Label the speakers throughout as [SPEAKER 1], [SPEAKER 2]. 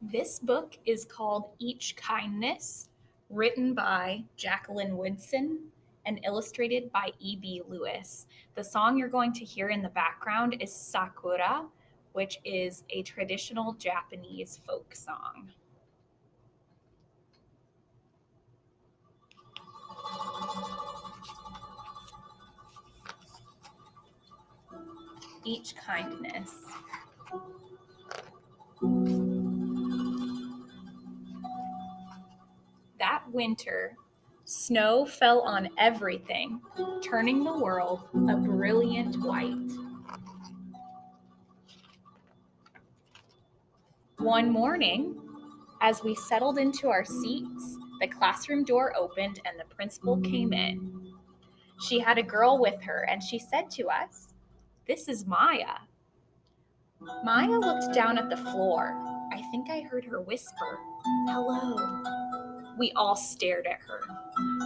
[SPEAKER 1] This book is called Each Kindness, written by Jaqueline Woodson and illustrated by E.B. Lewis. The song you're going to hear in the background is Sakura, which is a traditional Japanese folk song. Each kindness. That winter, snow fell on everything, turning the world a brilliant white. One morning, as we settled into our seats, the classroom door opened and the principal came in. She had a girl with her, and she said to us, "This is Maya." Maya looked down at the floor. I think I heard her whisper, "Hello." We all stared at her.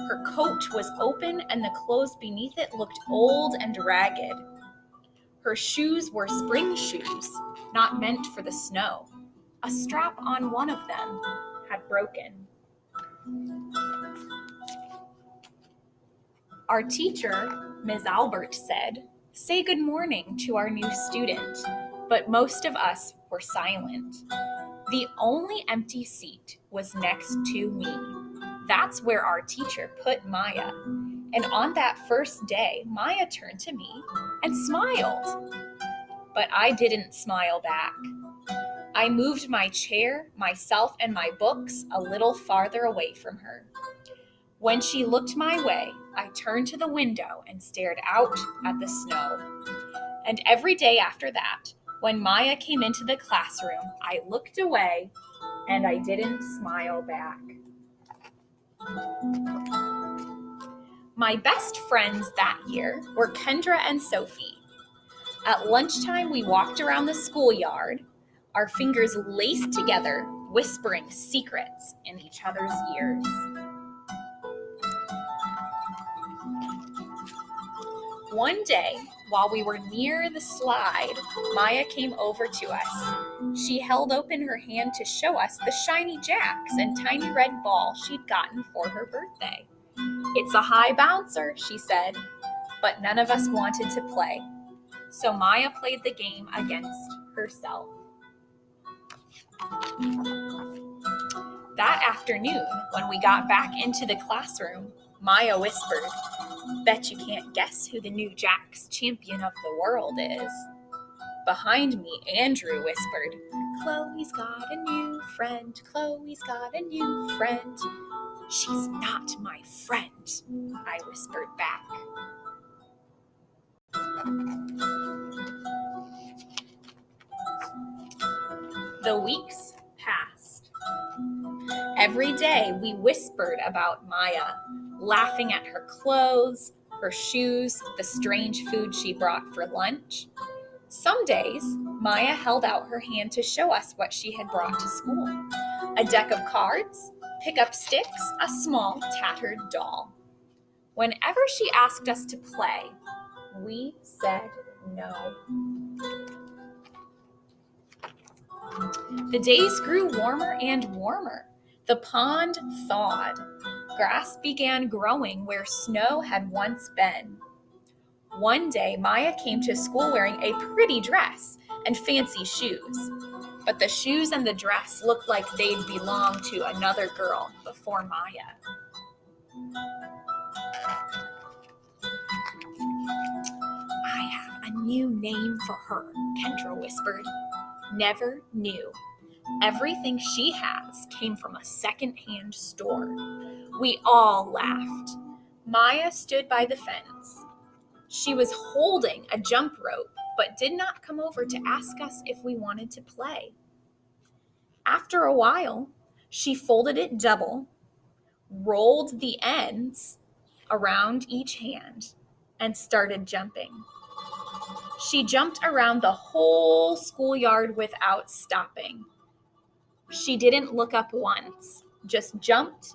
[SPEAKER 1] Her coat was open, and the clothes beneath it looked old and ragged. Her shoes were spring shoes, not meant for the snow. A strap on one of them had broken. Our teacher, Ms. Albert, said, "Say good morning to our new student," but most of us were silent. The only empty seat was next to me. That's where our teacher put Maya. And on that first day, Maya turned to me and smiled. But I didn't smile back. I moved my chair, myself, and my books a little farther away from her. When she looked my way, I turned to the window and stared out at the snow. And every day after that, when Maya came into the classroom, I looked away and I didn't smile back. My best friends that year were Kendra and Sophie. At lunchtime, we walked around the schoolyard, our fingers laced together, whispering secrets in each other's ears. One day, while we were near the slide, Maya came over to us. She held open her hand to show us the shiny jacks and tiny red ball she'd gotten for her birthday. "It's a high bouncer," she said, but none of us wanted to play. So Maya played the game against herself. That afternoon, when we got back into the classroom, Maya whispered, "Bet you can't guess who the new Jack's champion of the world is." Behind me, Andrew whispered, "Chloe's got a new friend. Chloe's got a new friend." "She's not my friend," I whispered back. The weeks passed. Every day we whispered about Maya, laughing at her clothes, her shoes, the strange food she brought for lunch. Some days, Maya held out her hand to show us what she had brought to school. A deck of cards, pick-up sticks, a small, tattered doll. Whenever she asked us to play, we said no. The days grew warmer and warmer. The pond thawed. Grass began growing where snow had once been. One day, Maya came to school wearing a pretty dress and fancy shoes. But the shoes and the dress looked like they'd belonged to another girl before Maya. "I have a new name for her," Kendra whispered. "Never New. Everything she has came from a second-hand store." We all laughed. Maya stood by the fence. She was holding a jump rope, but did not come over to ask us if we wanted to play. After a while, she folded it double, rolled the ends around each hand, and started jumping. She jumped around the whole schoolyard without stopping. She didn't look up once, just jumped,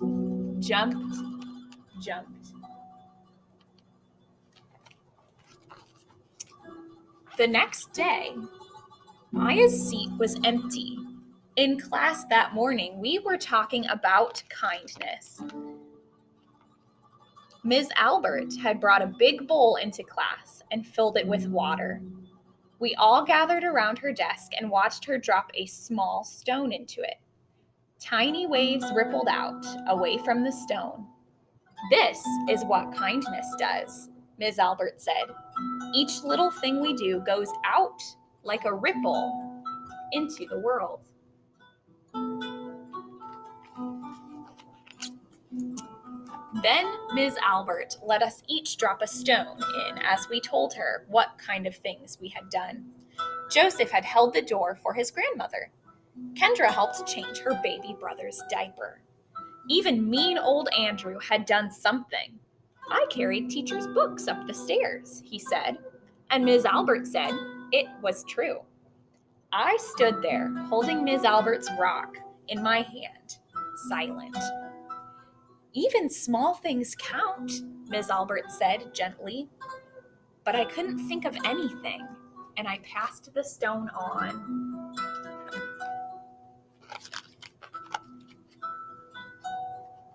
[SPEAKER 1] jumped, jumped. The next day, Maya's seat was empty. In class that morning, we were talking about kindness. Ms. Albert had brought a big bowl into class and filled it with water. We all gathered around her desk and watched her drop a small stone into it. Tiny waves rippled out, away from the stone. "This is what kindness does," Ms. Albert said. "Each little thing we do goes out like a ripple into the world." Then Ms. Albert let us each drop a stone in as we told her what kind of things we had done. Joseph had held the door for his grandmother. Kendra helped change her baby brother's diaper. Even mean old Andrew had done something. "I carried teacher's books up the stairs," he said, and Ms. Albert said it was true. I stood there holding Ms. Albert's rock in my hand, silent. "Even small things count," Ms. Albert said gently. But I couldn't think of anything, and I passed the stone on.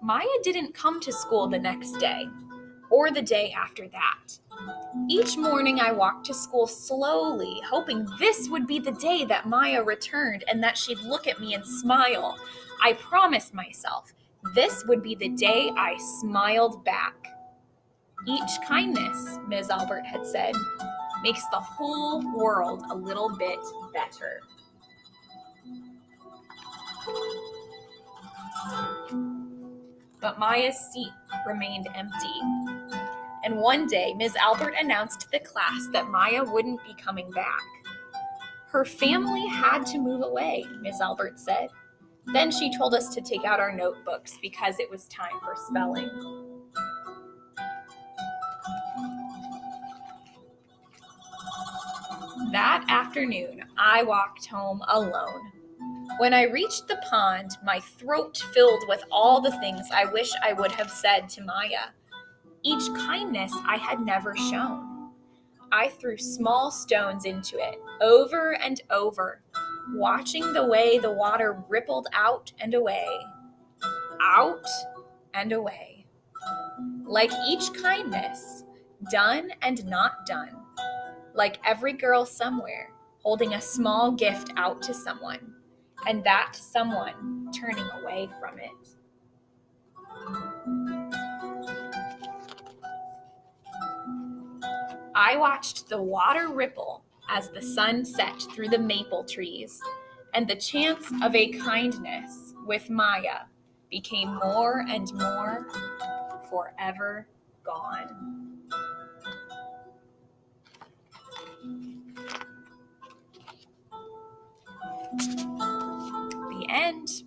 [SPEAKER 1] Maya didn't come to school the next day, or the day after that. Each morning I walked to school slowly, hoping this would be the day that Maya returned and that she'd look at me and smile. I promised myself this would be the day I smiled back. "Each kindness," Ms. Albert had said, "makes the whole world a little bit better." But Maya's seat remained empty. And one day, Ms. Albert announced to the class that Maya wouldn't be coming back. "Her family had to move away," Ms. Albert said. Then she told us to take out our notebooks because it was time for spelling. That afternoon, I walked home alone. When I reached the pond, my throat filled with all the things I wish I would have said to Maya. Each kindness I had never shown. I threw small stones into it, over and over, watching the way the water rippled out and away, out and away. Like each kindness, done and not done. Like every girl somewhere, holding a small gift out to someone, and that someone turning away from it. I watched the water ripple as the sun set through the maple trees, and the chance of a kindness with Maya became more and more forever gone. The end.